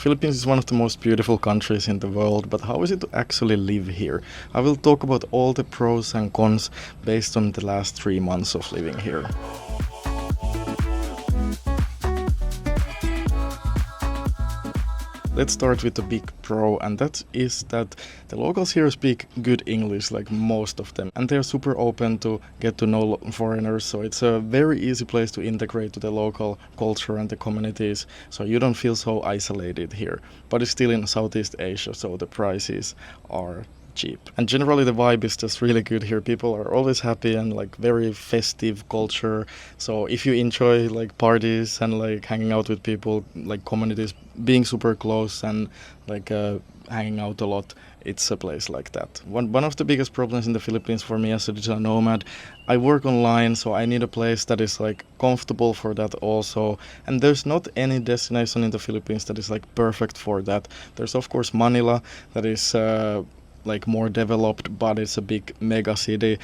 Philippines is one of the most beautiful countries in the world, but how is it to actually live here? I will talk about all the pros and cons based on the last 3 months of living here. Let's start with the big pro, and that is that the locals here speak good English, like most of them, and they're super open to get to know foreigners, so it's a very easy place to integrate to the local culture and the communities, so you don't feel so isolated here. But it's still in Southeast Asia, so the prices are cheap. And generally the vibe is just really good here. People are always happy and like very festive culture. So if you enjoy like parties and like hanging out with people, like communities being super close and like hanging out a lot, it's a place like that. One of the biggest problems in the Philippines for me as a digital nomad, I work online, so I need a place that is like comfortable for that also. And there's not any destination in the Philippines that is like perfect for that. There's of course Manila, that is like more developed, but it's a big mega city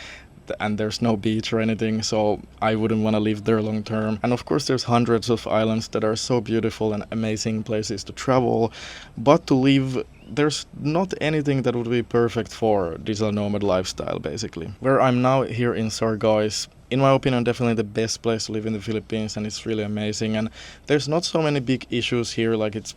and there's no beach or anything, so I wouldn't want to live there long term. And of course there's hundreds of islands that are so beautiful and amazing places to travel, but to live there's not anything that would be perfect for digital nomad lifestyle basically. Where I'm now here in Siargao is, in my opinion, definitely the best place to live in the Philippines, and it's really amazing. And there's not so many big issues here, like it's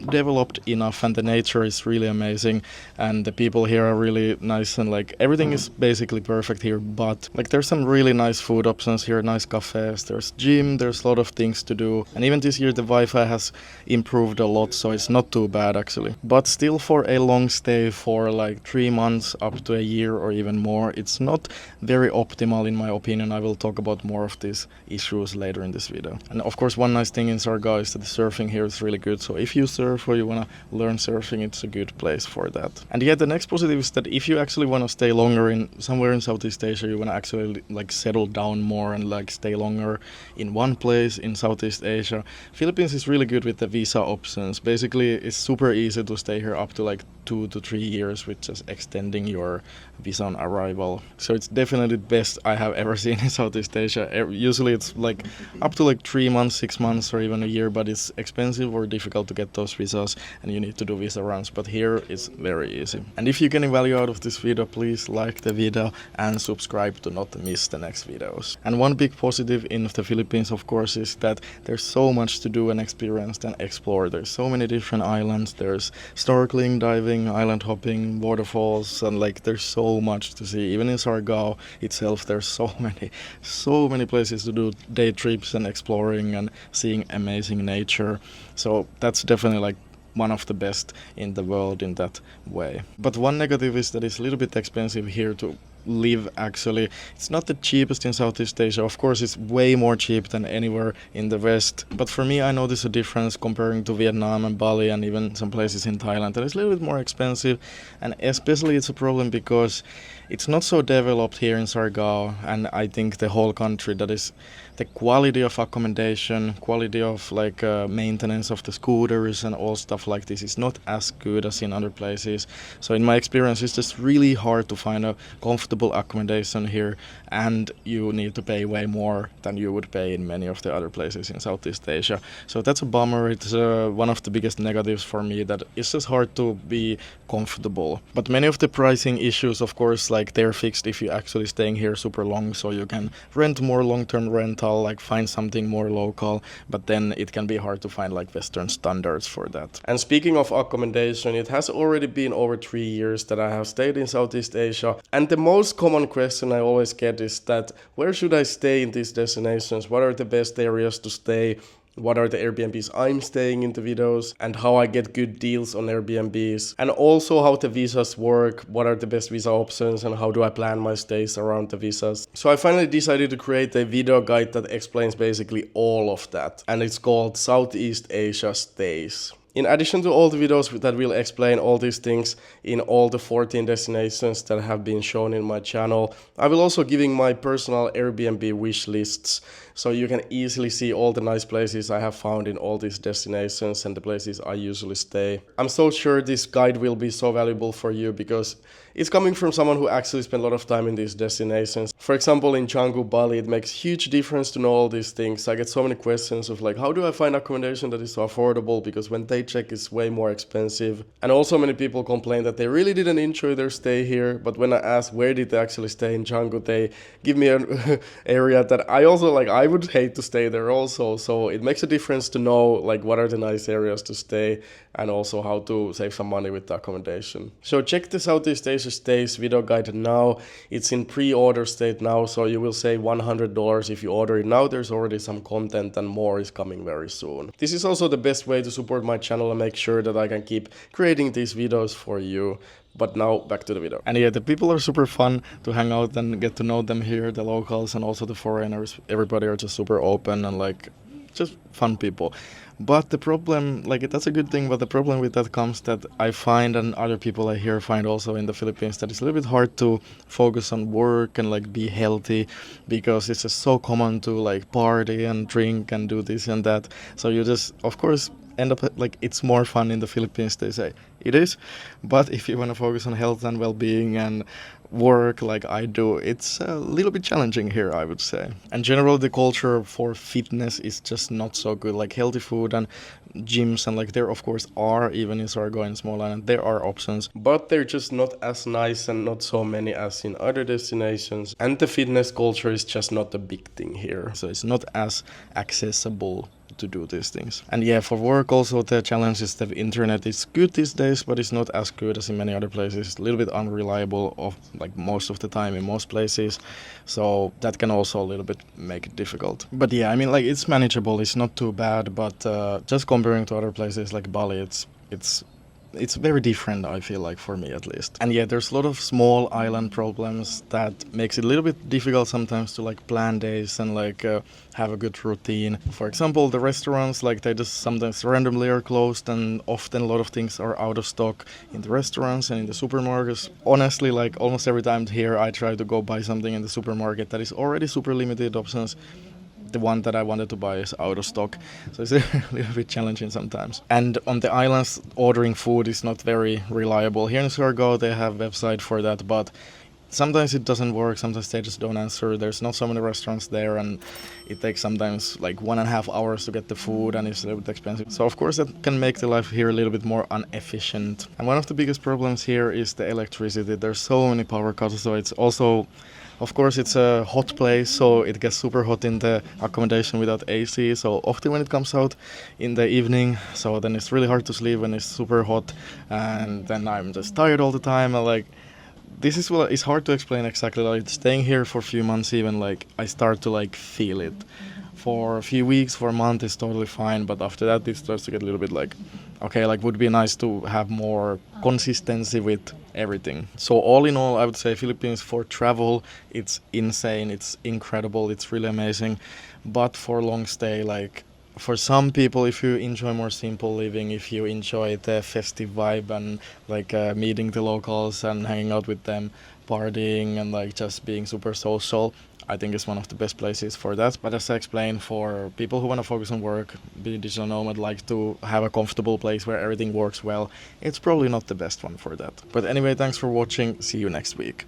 developed enough and the nature is really amazing and the people here are really nice and like everything is basically perfect here, but like there's some really nice food options here, nice cafes, there's gym, there's a lot of things to do, and even this year the Wi-Fi has improved a lot, so it's not too bad actually. But still, for a long stay for like 3 months up to a year or even more, it's not very optimal in my opinion. I will talk about more of these issues later in this video. And of course one nice thing in Siargao is that the surfing here is really good, so if you surf or you want to learn surfing, it's a good place for that. And yet the next positive is that if you actually want to stay longer in somewhere in Southeast Asia, you want to actually like settle down more and like stay longer in one place in Southeast Asia, Philippines is really good with the visa options. Basically it's super easy to stay here up to like 2 to 3 years with just extending your visa on arrival. So it's definitely the best I have ever seen in Southeast Asia. Usually it's like up to like 3 months, 6 months or even a year, but it's expensive or difficult to get those visas and you need to do visa runs, but here it's very easy. And if you get any value out of this video, please like the video and subscribe to not miss the next videos. And one big positive in the Philippines of course is that there's so much to do and experience and explore. There's so many different islands, there's snorkeling, diving, island hopping, waterfalls, and like there's so much to see. Even in Siargao itself there's so many places to do day trips and exploring and seeing amazing nature. So that's definitely like one of the best in the world in that way. But one negative is that it's a little bit expensive here to live actually. It's not the cheapest in Southeast Asia. Of course it's way more cheap than anywhere in the West, but for me I notice a difference comparing to Vietnam and Bali and even some places in Thailand, that it's a little bit more expensive. And especially it's a problem because it's not so developed here in Siargao, and I think the whole country, that is the quality of accommodation, quality of like maintenance of the scooters and all stuff like this is not as good as in other places. So in my experience it's just really hard to find a comfortable accommodation here, and you need to pay way more than you would pay in many of the other places in Southeast Asia. So that's a bummer. It's one of the biggest negatives for me, that it's just hard to be comfortable. But many of the pricing issues of course like they're fixed if you're actually staying here super long, so you can rent more long-term rental, like find something more local, but then it can be hard to find like Western standards for that. And speaking of accommodation, it has already been over 3 years that I have stayed in Southeast Asia, and the most common question I always get is that where should I stay in these destinations? What are the best areas to stay? What are the Airbnbs I'm staying in the videos, and how I get good deals on Airbnbs, and also how the visas work, what are the best visa options, and how do I plan my stays around the visas. So I finally decided to create a video guide that explains basically all of that, and it's called Southeast Asia Stays. In addition to all the videos that will explain all these things in all the 14 destinations that have been shown in my channel, I will also giving my personal Airbnb wish lists, so you can easily see all the nice places I have found in all these destinations and the places I usually stay. I'm so sure this guide will be so valuable for you because it's coming from someone who actually spent a lot of time in these destinations. For example, in Canggu, Bali, it makes huge difference to know all these things. I get so many questions of like, how do I find accommodation that is so affordable? Because when they paycheck is way more expensive. And also many people complain that they really didn't enjoy their stay here, but when I ask where did they actually stay in Canggu, they give me an area that I also like. I would hate to stay there also, so it makes a difference to know like what are the nice areas to stay and also how to save some money with the accommodation. So check the Southeast Asia Stays video guide now. It's in pre-order state now, so you will save $100 if you order it now. There's already some content and more is coming very soon. This is also the best way to support my channel and make sure that I can keep creating these videos for you. But now back to the video. And yeah, the people are super fun to hang out and get to know them here, the locals and also the foreigners. Everybody are just super open and like just fun people. But the problem, like that's a good thing, but the problem with that comes that I find, and other people I hear find also in the Philippines, that it's a little bit hard to focus on work and like be healthy, because it's just so common to like party and drink and do this and that. So you just, of course, end up like it's more fun in the Philippines, they say. It is, but if you want to focus on health and well-being and work like I do, it's a little bit challenging here, I would say. And generally the culture for fitness is just not so good, like healthy food and gyms, and like there of course are, even in Sargo and Small Island, there are options, but they're just not as nice and not so many as in other destinations, and the fitness culture is just not a big thing here, so it's not as accessible to do these things. And yeah, for work also the challenge is that internet is good these days, but it's not as good as in many other places. It's a little bit unreliable of like most of the time in most places, so that can also a little bit make it difficult. But yeah, I mean like it's manageable, it's not too bad, but just comparing to other places like Bali, it's very different, I feel like, for me at least. And yeah, there's a lot of small island problems that makes it a little bit difficult sometimes to like plan days and like have a good routine. For example, the restaurants, like they just sometimes randomly are closed, and often a lot of things are out of stock in the restaurants and in the supermarkets. Honestly, like almost every time here I try to go buy something in the supermarket that is already super limited options, the one that I wanted to buy is out of stock, so it's a little bit challenging sometimes. And on the islands, ordering food is not very reliable. Here in Surgo they have a website for that, but sometimes it doesn't work, sometimes they just don't answer. There's not so many restaurants there, and it takes sometimes like 1.5 hours to get the food, and it's a little bit expensive. So of course that can make the life here a little bit more inefficient. And one of the biggest problems here is the electricity. There's so many power cuts, so it's also, of course, it's a hot place, so it gets super hot in the accommodation without AC. So often when it comes out in the evening, so then it's really hard to sleep when it's super hot, and then I'm just tired all the time. And like, this is what it's hard to explain exactly. Like staying here for a few months, even like I start to like feel it. For a few weeks, for a month, it's totally fine, but after that, it starts to get a little bit like, okay, like would be nice to have more consistency with everything. So all in all, I would say Philippines for travel, it's insane, it's incredible, it's really amazing. But for long stay, like for some people, if you enjoy more simple living, if you enjoy the festive vibe and like meeting the locals and hanging out with them, partying and like just being super social, I think it's one of the best places for that. But as I explained, for people who want to focus on work, be a digital nomad, like to have a comfortable place where everything works well, it's probably not the best one for that. But anyway, thanks for watching. See you next week.